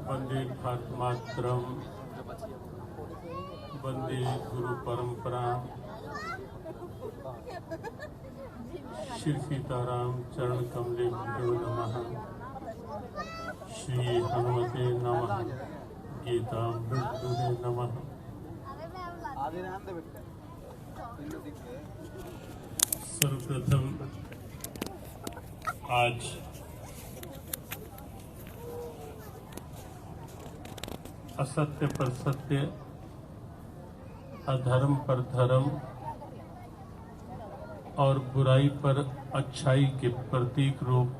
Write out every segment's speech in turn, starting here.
वंदे भारत मातरम, वंदे गुरु परंपरा। श्री सीताराम चरण कमलेभ्यो नमः। श्री हनुमते नमः। गीतामृतुहे नमः। सर्वप्रथम आज असत्य पर सत्य, अधर्म पर धर्म और बुराई पर अच्छाई के प्रतीक रूप,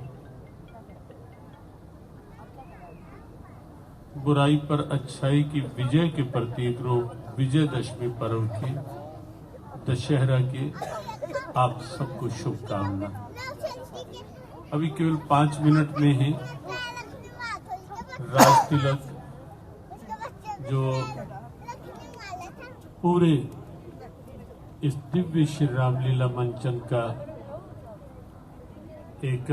बुराई पर अच्छाई की विजय के प्रतीक रूप विजयदशमी पर्व की, दशहरा की आप सबको शुभकामना। अभी केवल 5 मिनट में ही राज तिलक जो पूरे इस दिव्य श्री रामलीला मंचन का एक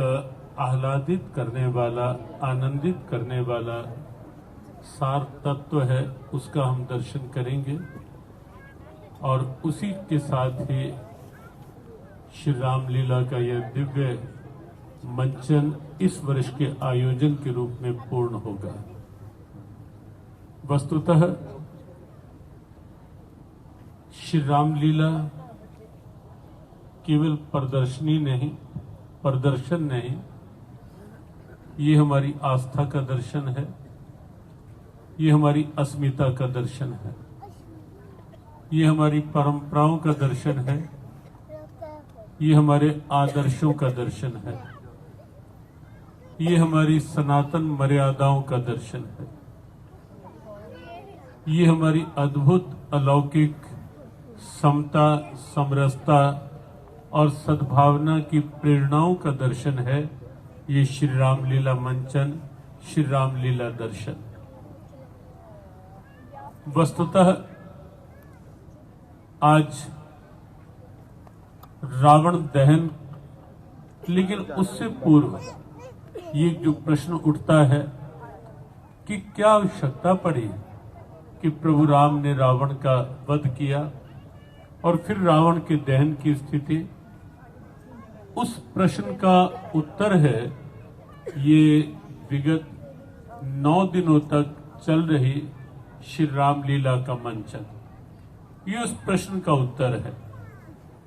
आह्लादित करने वाला, आनंदित करने वाला सार तत्व है, उसका हम दर्शन करेंगे। और उसी के साथ ही श्री रामलीला का यह दिव्य मंचन इस वर्ष के आयोजन के रूप में पूर्ण होगा। वस्तुतः श्री रामलीला केवल प्रदर्शनी नहीं, प्रदर्शन नहीं, ये हमारी आस्था का दर्शन है, ये हमारी अस्मिता का दर्शन है, ये हमारी परंपराओं का दर्शन है, ये हमारे आदर्शों का दर्शन है, ये हमारी सनातन मर्यादाओं का दर्शन है, ये हमारी अद्भुत अलौकिक समता, समरसता और सद्भावना की प्रेरणाओं का दर्शन है। ये श्री रामलीला मंचन, श्री रामलीला दर्शन। वस्तुतः आज रावण दहन, लेकिन उससे पूर्व ये जो प्रश्न उठता है कि क्या आवश्यकता पड़ी कि प्रभु राम ने रावण का वध किया और फिर रावण के दहन की स्थिति। उस प्रश्न का उत्तर है ये विगत 9 दिनों तक चल रही श्री रामलीला का मंचन। ये उस प्रश्न का उत्तर है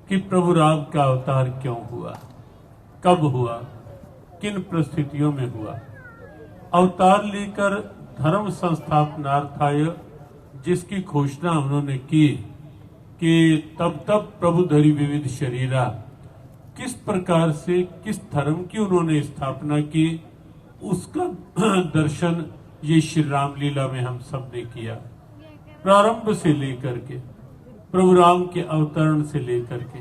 कि प्रभु राम का अवतार क्यों हुआ, कब हुआ, किन परिस्थितियों में हुआ। अवतार लेकर धर्म संस्थापनार्थाय जिसकी घोषणा उन्होंने की कि तब तब प्रभु धरि विविध शरीरा, किस प्रकार से, किस धर्म की उन्होंने स्थापना की, उसका दर्शन ये श्री रामलीला में हम सब ने किया। प्रारंभ से लेकर के, प्रभु राम के अवतरण से लेकर के,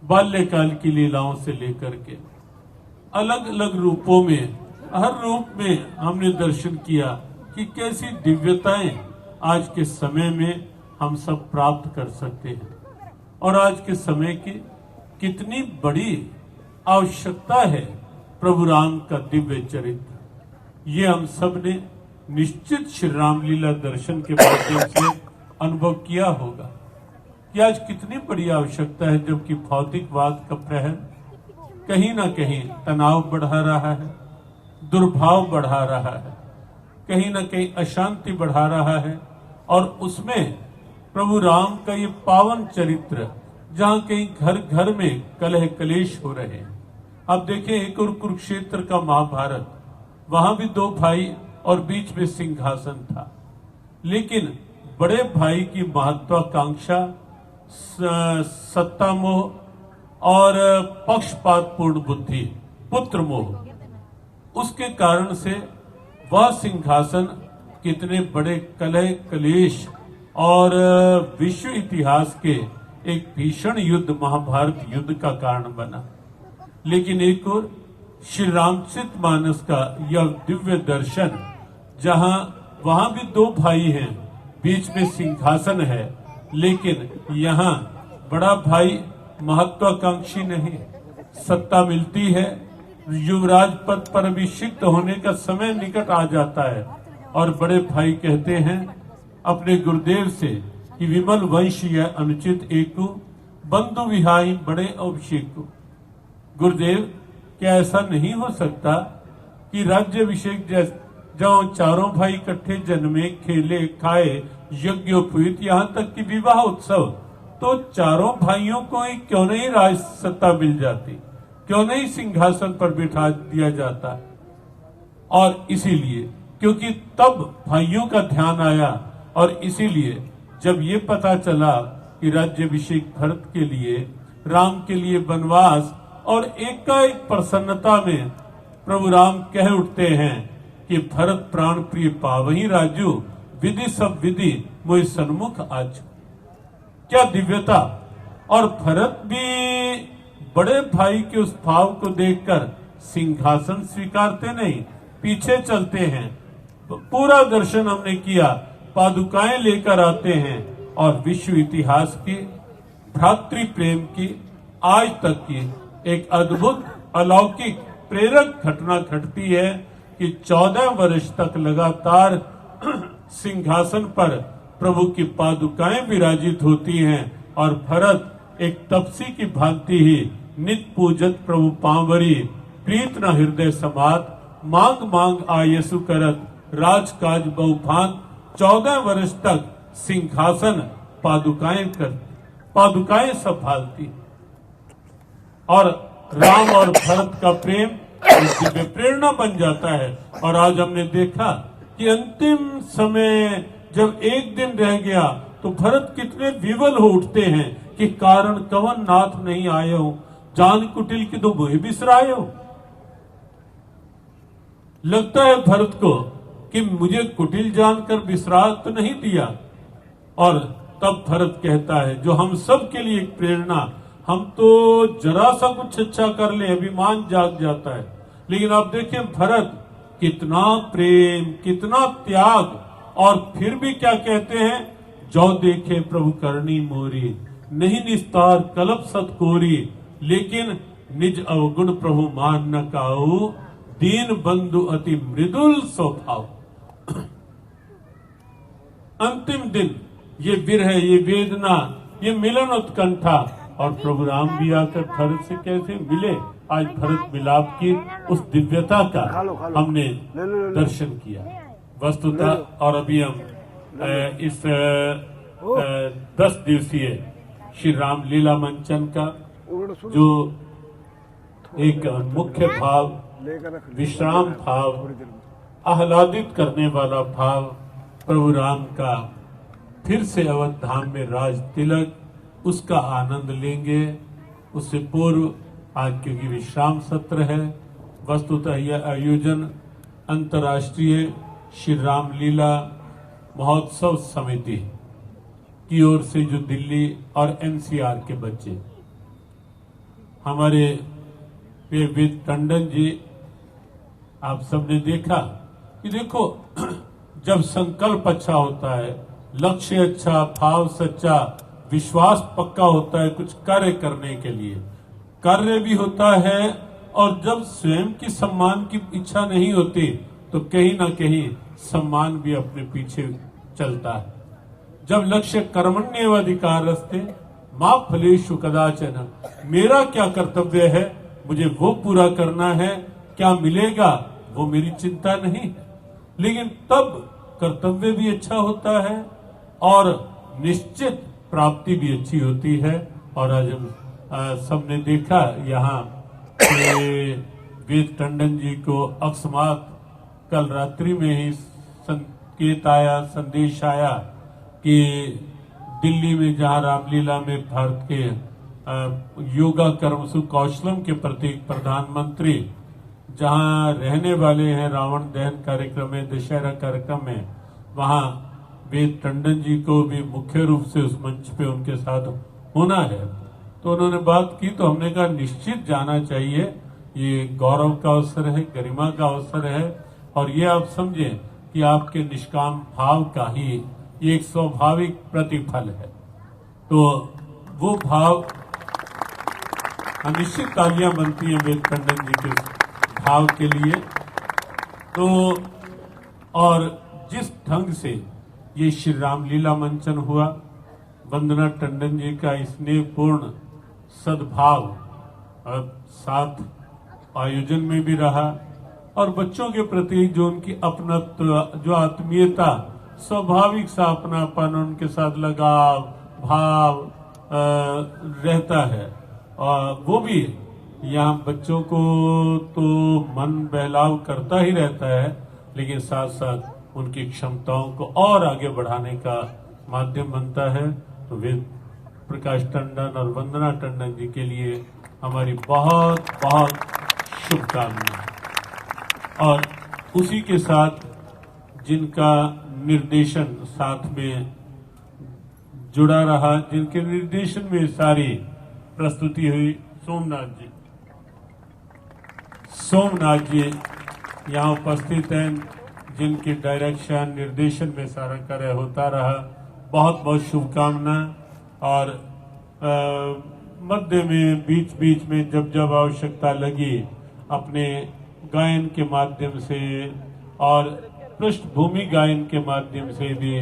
बाल्यकाल की लीलाओं से लेकर के, अलग अलग रूपों में, हर रूप में हमने दर्शन किया कि कैसी दिव्यताएं आज के समय में हम सब प्राप्त कर सकते हैं और आज के समय की कितनी बड़ी आवश्यकता है प्रभु राम का दिव्य चरित्र। ये हम सब ने निश्चित श्री रामलीला दर्शन के माध्यम से अनुभव किया होगा कि आज कितनी बड़ी आवश्यकता है, जबकि भौतिकवाद का प्रहर कहीं ना कहीं तनाव बढ़ा रहा है, दुर्भाव बढ़ा रहा है, कहीं ना कहीं अशांति बढ़ा रहा है। और उसमें प्रभु राम का ये पावन चरित्र, जहां कहीं घर घर में कलह कलेश हो रहे हैं। अब देखें, एक और कुरुक्षेत्र का महाभारत, वहां भी 2 भाई और बीच में सिंहासन था, लेकिन बड़े भाई की महत्वाकांक्षा, सत्ता मोह और पक्षपातपूर्ण बुद्धि, पुत्र मोह, उसके कारण से वह सिंहासन कितने बड़े कलह कलेश और विश्व इतिहास के एक भीषण युद्ध, महाभारत युद्ध का कारण बना। लेकिन एक और श्री रामचरितमानस का यह दिव्य दर्शन, जहां वहां भी 2 भाई हैं, बीच में सिंहासन है, लेकिन यहाँ बड़ा भाई महत्वाकांक्षी नहीं, सत्ता मिलती है युवराज पद पर अभिषिक्त होने का समय निकट आ जाता है और बड़े भाई कहते हैं अपने गुरुदेव से कि विमल वंश यह अनुचित एकु बंधु विहाई बड़े अभिषेक। गुरुदेव, क्या ऐसा नहीं हो सकता कि राज्याभिषेक जाओ चारों भाई इकट्ठे जन्मे, खेले, खाए, यज्ञोपवीत, यहाँ तक कि विवाह उत्सव, तो चारों भाइयों को ही क्यों नहीं राज सत्ता मिल जाती, क्यों नहीं सिंहासन पर बिठा दिया जाता। और इसीलिए क्योंकि तब भाइयों का ध्यान आया और इसीलिए जब ये पता चला कि राज्याभिषेक भरत के लिए, राम के लिए वनवास, और एकाएक प्रसन्नता में प्रभु राम कह उठते हैं कि भरत प्राण प्रिय पावही राजू, विधि सब विधि मोहि सन्मुख आज। क्या दिव्यता! और भरत भी बड़े भाई के उस भाव को देखकर सिंहासन स्वीकारते नहीं, पीछे चलते हैं। पूरा दर्शन हमने किया, पादुकाएं लेकर आते हैं और विश्व इतिहास की, भ्रातृ प्रेम की, आज तक की एक अद्भुत अलौकिक प्रेरक घटना घटती है कि 14 वर्ष तक लगातार सिंहासन पर प्रभु की पादुकाएं विराजित होती हैं और भरत एक तपसी की भांति ही नित पूजत प्रभु पांवरी, प्रीत न हृदय समात, मांग मांग आयसु करत, राजकाज बहुभान। 14 वर्ष तक सिंहासन पादुकाएं संभालती और राम और भरत का प्रेम दिव्य प्रेरणा बन जाता है। और आज हमने देखा कि अंतिम समय जब एक दिन रह गया तो भरत कितने विवल हो उठते हैं कि कारण कवन नाथ नहीं आए हो, जान कुटिल की तो मोहि बिसराए हो। लगता है भरत को कि मुझे कुटिल जानकर बिसरा तो नहीं दिया। और तब भरत कहता है, जो हम सब के लिए एक प्रेरणा, हम तो जरा सा कुछ अच्छा कर ले अभिमान जाग जाता है, लेकिन आप देखें भरत कितना प्रेम, कितना त्याग, और फिर भी क्या कहते हैं, जो देखे प्रभु करनी मोरी, नहीं निस्तार कलप सतकोरी, लेकिन निज अवगुण प्रभु मान न काऊ, दीन बंधु अति मृदुल स्वभाव। अंतिम दिन ये विरह, ये वेदना, ये मिलन उत्कंठा, और प्रभु राम भी आकर भरत से कैसे मिले। आज भरत मिलाप की उस दिव्यता का हमने दर्शन किया वस्तुतः। और अभी हम इस 10 दिवसीय श्री राम लीला मंचन का जो एक मुख्य भाव, विश्राम भाव, आह्लादित करने वाला भाव, प्रभु राम का फिर से अवध धाम में राज तिलक, उसका आनंद लेंगे। उससे पूर्व आज क्योंकि विश्राम सत्र है, वस्तुतः यह आयोजन अंतर्राष्ट्रीय श्री राम लीला महोत्सव समिति की ओर से, जो दिल्ली और एनसीआर के बच्चे, हमारे वेद टंडन जी, आप सबने देखा कि देखो जब संकल्प अच्छा होता है, लक्ष्य अच्छा, भाव सच्चा, विश्वास पक्का होता है कुछ कार्य करने के लिए, कार्य भी होता है। और जब स्वयं की सम्मान की इच्छा नहीं होती तो कहीं ना कहीं सम्मान भी अपने पीछे चलता है। जब लक्ष्य कर्मण्येवाधिकार रस्ते मां फलेषु कदाचन, मेरा क्या कर्तव्य है, मुझे वो पूरा करना है, क्या मिलेगा वो मेरी चिंता नहीं है। लेकिन तब कर्तव्य भी अच्छा होता है और निश्चित प्राप्ति भी अच्छी होती है। और आज हम सबने देखा यहाँ वेद टंडन जी को अकस्मात कल रात्रि में ही संकेत आया, संदेश आया कि दिल्ली में जहाँ रामलीला में भारत के योगा कर्मसु कौशलम के प्रतीक प्रधानमंत्री जहाँ रहने वाले हैं, रावण दहन कार्यक्रम में, दशहरा कार्यक्रम में, वहाँ वेद टंडन जी को भी मुख्य रूप से उस मंच पे उनके साथ होना है। तो उन्होंने बात की तो हमने कहा निश्चित जाना चाहिए, ये गौरव का अवसर है, गरिमा का अवसर है। और ये आप समझें कि आपके निष्काम भाव का ही ये एक स्वाभाविक प्रतिफल है। तो वो भाव, निश्चित तालियां बनती हैं वेद टंडन जी के भाव के लिए। तो और जिस ढंग से ये श्री रामलीला मंचन हुआ, वंदना टंडन जी का स्नेहपूर्ण सद्भाव साथ आयोजन में भी रहा, और बच्चों के प्रति जो उनकी अपनत्व, जो आत्मीयता, स्वाभाविक सा अपनापन, उनके साथ लगाव भाव रहता है, और वो भी यहाँ बच्चों को तो मन बहलाव करता ही रहता है, लेकिन साथ साथ उनकी क्षमताओं को और आगे बढ़ाने का माध्यम बनता है। तो वेद प्रकाश टंडन और वंदना टंडन जी के लिए हमारी बहुत बहुत शुभकामनाएं। और उसी के साथ जिनका निर्देशन साथ में जुड़ा रहा, जिनके निर्देशन में सारी प्रस्तुति हुई, सोमनाथ जी यहाँ उपस्थित हैं, जिनके डायरेक्शन निर्देशन में सारा कार्य होता रहा। बहुत बहुत शुभकामना। और मध्य में बीच बीच में जब जब आवश्यकता लगी, अपने गायन के माध्यम से और पृष्ठभूमि गायन के माध्यम से भी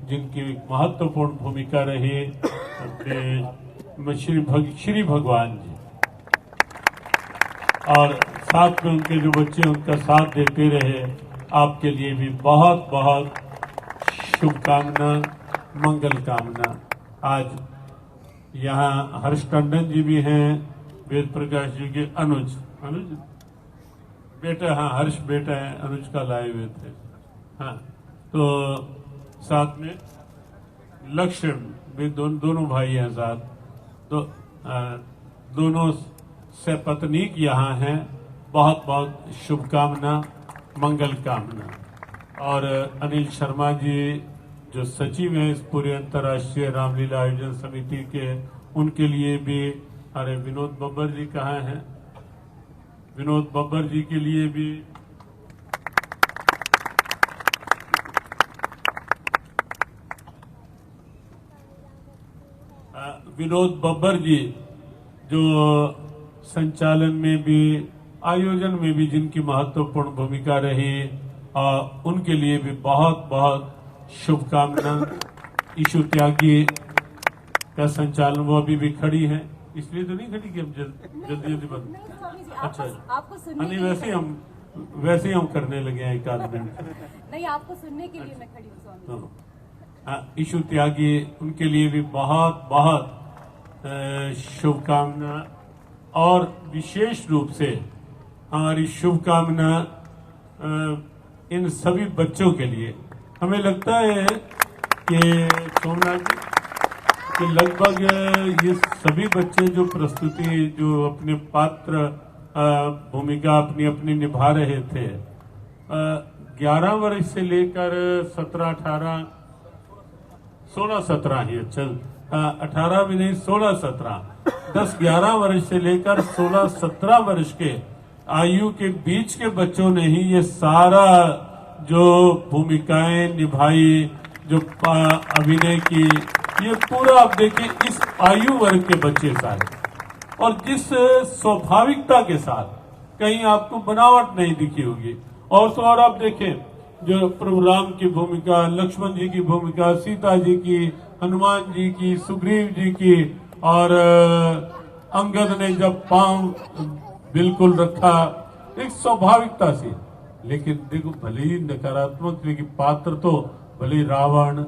जिनकी महत्वपूर्ण भूमिका रही, अपने श्री भगवान जी, और साथ में उनके जो बच्चे उनका साथ देते रहे, आपके लिए भी बहुत बहुत शुभकामना, मंगल कामना। आज यहाँ हर्ष टंडन जी भी हैं, वेद प्रकाश जी के अनुज बेटा, हाँ हर्ष बेटा है, अनुज का लाए हुए थे। हाँ, तो साथ में लक्ष्य भी दोनों भाई हैं साथ, तो दोनों से पत्नीक यहाँ हैं। बहुत बहुत शुभकामना, मंगल कामना। और अनिल शर्मा जी जो सचिव हैं इस पूरे अंतर्राष्ट्रीय रामलीला आयोजन समिति के, उनके लिए भी, अरे विनोद बब्बर जी कहाँ हैं, विनोद बब्बर जी के लिए भी विनोद बब्बर जी जो संचालन में भी, आयोजन में भी जिनकी महत्वपूर्ण भूमिका रही, उनके लिए भी बहुत बहुत शुभकामना। ईशु त्यागी का संचालन, वो अभी भी खड़ी है, इसलिए तो नहीं खड़ी कि हम जल्दी बंद। अच्छा, आपको सुनने नहीं, वैसे ही हम करने लगे हैं एक आध मिनट। नहीं, आपको सुनने के लिए मैं खड़ी हूँ स्वामी। ईशु त्यागी, उनके लिए भी बहुत बहुत शुभकामना। और विशेष रूप से हमारी शुभकामना इन सभी बच्चों के लिए। हमें लगता है कि सोमनाथ जी कि लगभग ये सभी बच्चे जो प्रस्तुति, जो अपने पात्र भूमिका अपनी अपनी निभा रहे थे, 11 वर्ष से लेकर 17, 18, 16, 17 ही, चल 18 भी नहीं, 16, 17, 10, 11 वर्ष से लेकर 16, 17 वर्ष के आयु के बीच के बच्चों ने ही ये सारा जो भूमिकाएं निभाई, जो अभिनय की, ये पूरा आप देखिए इस आयु वर्ग के बच्चे सारे, और जिस स्वाभाविकता के साथ, कहीं आपको बनावट नहीं दिखी होगी। और तो और आप देखें, जो प्रभु राम की भूमिका, लक्ष्मण जी की भूमिका, सीता जी की, हनुमान जी की, सुग्रीव जी की, और अंगद ने जब पांव बिल्कुल रखा, एक स्वाभाविकता से। लेकिन देखो, भले ही नकारात्मक, लेकिन पात्र तो भले रावण,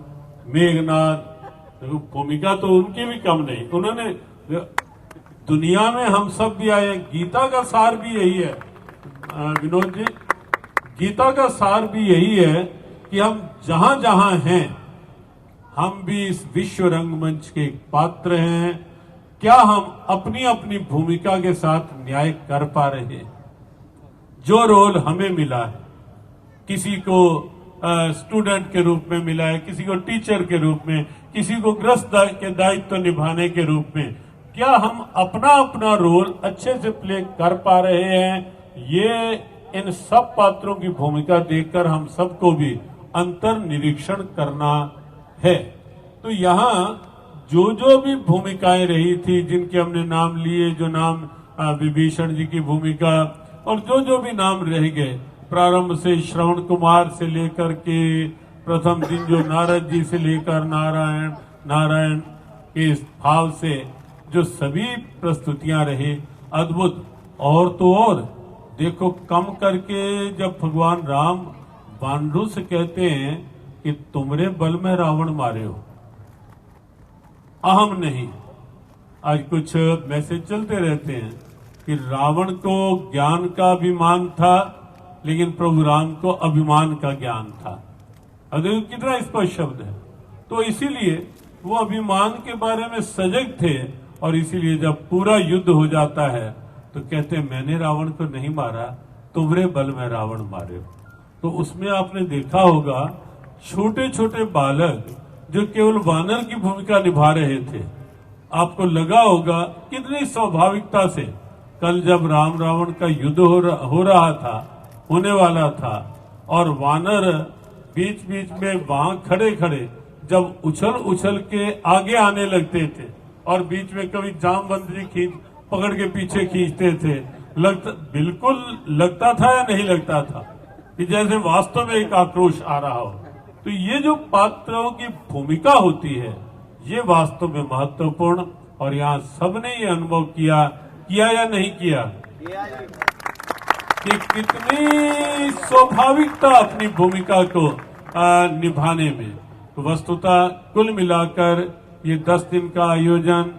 मेघनाथ, देखो भूमिका तो उनकी भी कम नहीं। उन्होंने, दुनिया में हम सब भी आए, गीता का सार भी यही है विनोद जी, गीता का सार भी यही है कि हम जहां जहां हैं, हम भी इस विश्व रंगमंच के पात्र हैं। क्या हम अपनी अपनी भूमिका के साथ न्याय कर पा रहे हैं? जो रोल हमें मिला है, किसी को स्टूडेंट के रूप में मिला है, किसी को टीचर के रूप में, किसी को गृहस्थ के दायित्व निभाने के रूप में, क्या हम अपना अपना रोल अच्छे से प्ले कर पा रहे हैं? ये इन सब पात्रों की भूमिका देखकर हम सबको भी अंतर निरीक्षण करना है। तो यहाँ जो भी भूमिकाएं रही थी, जिनके हमने नाम लिए, जो नाम विभीषण जी की भूमिका, और जो जो भी नाम रह गए, प्रारंभ से श्रवण कुमार से लेकर के प्रथम दिन जो नारद जी से लेकर नारायण के भाव से जो सभी प्रस्तुतियां रही अद्भुत। और तो और देखो, कम करके जब भगवान राम बानरू से कहते हैं कि तुमरे बल में रावण मारे हो, अहम नहीं। आज कुछ मैसेज चलते रहते हैं कि रावण को ज्ञान का अभिमान था, लेकिन प्रभु राम को अभिमान का ज्ञान था। अब देखो कितना स्पष्ट शब्द है। तो इसीलिए वो अभिमान के बारे में सजग थे, और इसीलिए जब पूरा युद्ध हो जाता है तो कहते हैं मैंने रावण को नहीं मारा, तुम्हारे बल में रावण मारे हो। तो उसमें आपने देखा होगा छोटे छोटे बालक जो केवल वानर की भूमिका निभा रहे थे। आपको लगा होगा कितनी स्वाभाविकता से कल जब राम रावण का युद्ध हो रहा था, होने वाला था, और वानर बीच बीच में वहां खड़े खड़े जब उछल के आगे आने लगते थे, और बीच में कभी जामवंत जी पकड़ के पीछे खींचते थे, बिल्कुल लगता था या नहीं लगता था कि जैसे वास्तव में एक आक्रोश आ रहा हो। तो ये जो पात्रों की भूमिका होती है, ये वास्तव में महत्वपूर्ण, और यहाँ सबने ये अनुभव किया या नहीं किया कि कितनी स्वाभाविकता अपनी भूमिका को निभाने में। तो वस्तुतः कुल मिलाकर ये 10 दिन का आयोजन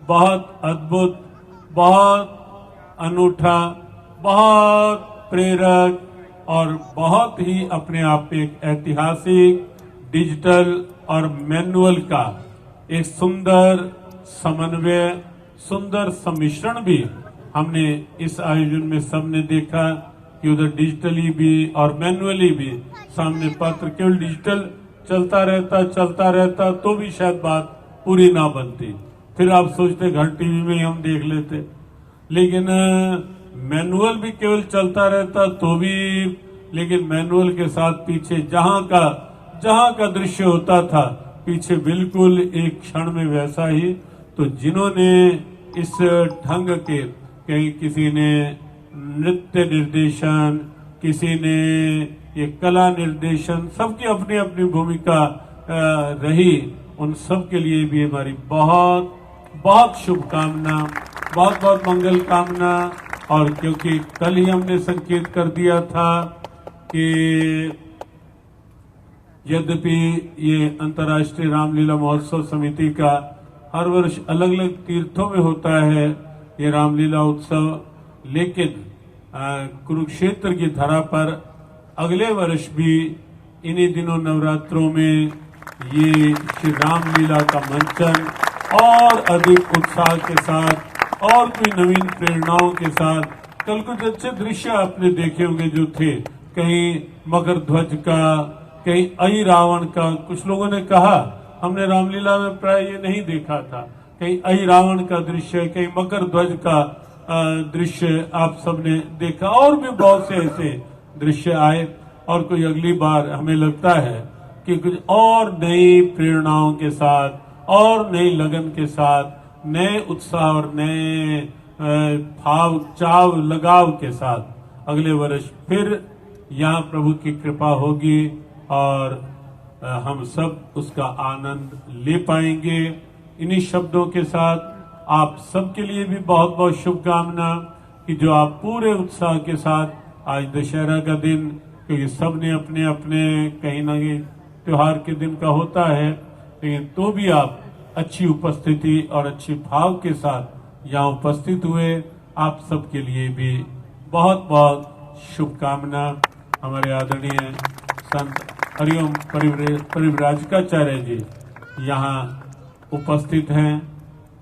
बहुत अद्भुत, बहुत अनूठा, बहुत प्रेरक, और बहुत ही अपने आप में एक ऐतिहासिक, डिजिटल और मैनुअल का एक सुंदर समन्वय, सुंदर सम्मिश्रण भी हमने इस आयोजन में सबने देखा कि उधर डिजिटली भी और मैनुअली भी। सामने पत्र केवल डिजिटल चलता रहता तो भी शायद बात पूरी ना बनती, फिर आप सोचते घर टीवी में ही हम देख लेते। लेकिन मैनुअल भी केवल चलता रहता तो भी, लेकिन मैनुअल के साथ पीछे जहां का दृश्य होता था, पीछे बिल्कुल एक क्षण में वैसा ही। तो जिन्होंने इस ढंग के, कहीं किसी ने नृत्य निर्देशन, किसी ने ये कला निर्देशन, सबकी अपनी अपनी भूमिका रही, उन सब के लिए भी हमारी बहुत बहुत शुभकामना, बहुत बहुत मंगल कामना। और क्योंकि कल ही हमने संकेत कर दिया था कि यद्यपि ये अंतर्राष्ट्रीय रामलीला महोत्सव समिति का हर वर्ष अलग अलग तीर्थों में होता है ये रामलीला उत्सव, लेकिन कुरुक्षेत्र की धरा पर अगले वर्ष भी इन्हीं दिनों नवरात्रों में ये श्री रामलीला का मंचन और अधिक उत्साह के साथ और कोई नवीन प्रेरणाओं के साथ। कल कुछ अच्छे दृश्य आपने देखे होंगे जो थे, कहीं मकर ध्वज का, कहीं अहि रावण का। कुछ लोगों ने कहा हमने रामलीला में प्राय ये नहीं देखा था, कहीं अहि रावण का दृश्य, कहीं मकर ध्वज का दृश्य आप सबने देखा, और भी बहुत से ऐसे दृश्य आए। और कोई अगली बार हमें लगता है कि कुछ और नई प्रेरणाओं के साथ और नई लगन के साथ, नए उत्साह और नए भाव, चाव, लगाव के साथ अगले वर्ष फिर यहाँ प्रभु की कृपा होगी और हम सब उसका आनंद ले पाएंगे। इन्हीं शब्दों के साथ आप सबके लिए भी बहुत बहुत शुभकामना कि जो आप पूरे उत्साह के साथ आज दशहरा का दिन, क्योंकि सबने अपने अपने कहीं ना कहीं त्योहार के दिन का होता है, लेकिन तो भी आप अच्छी उपस्थिति और अच्छी भाव के साथ यहाँ उपस्थित हुए। आप सबके लिए भी बहुत बहुत शुभकामना। हमारे आदरणीय संत हरिओम परिव्राजकाचार्य जी यहाँ उपस्थित हैं।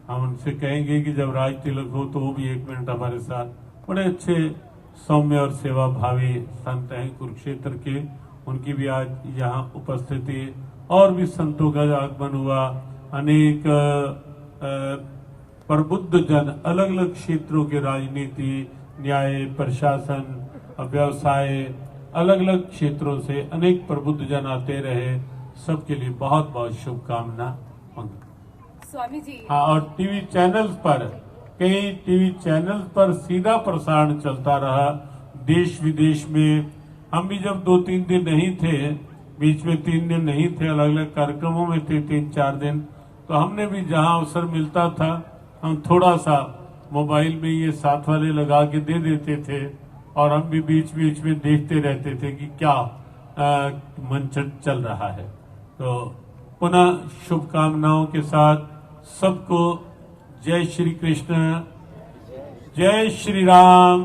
हम उनसे कहेंगे कि जब राज तिलक हो तो वो भी 1 मिनट हमारे साथ। बड़े अच्छे सौम्य और सेवा भावी संत हैं कुरुक्षेत्र के, उनकी भी आज यहाँ उपस्थिति। और भी संतों का आगमन हुआ, अनेक प्रबुद्ध जन अलग अलग क्षेत्रों के, राजनीति, न्याय, प्रशासन, व्यवसाय, अलग अलग क्षेत्रों से अनेक प्रबुद्ध जन आते रहे। सबके लिए बहुत बहुत शुभकामना। स्वामी जी। हाँ, और टीवी चैनल्स पर, कई टीवी चैनल्स पर सीधा प्रसारण चलता रहा, देश विदेश में। हम भी जब 2-3 दिन नहीं थे, बीच में 3 दिन नहीं थे, अलग अलग कार्यक्रमों में थे 3-4 दिन, तो हमने भी जहां अवसर मिलता था हम थोड़ा सा मोबाइल में ये साथ वाले लगा के दे देते थे और हम भी बीच बीच में देखते रहते थे कि क्या मंचन चल रहा है। तो पुनः शुभकामनाओं के साथ सबको जय श्री कृष्ण, जय श्री राम,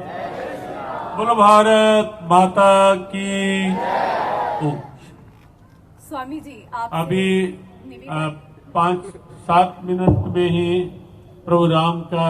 बोलो भारत माता की। स्वामी जी आप अभी 5-7 मिनट में ही प्रोग्राम का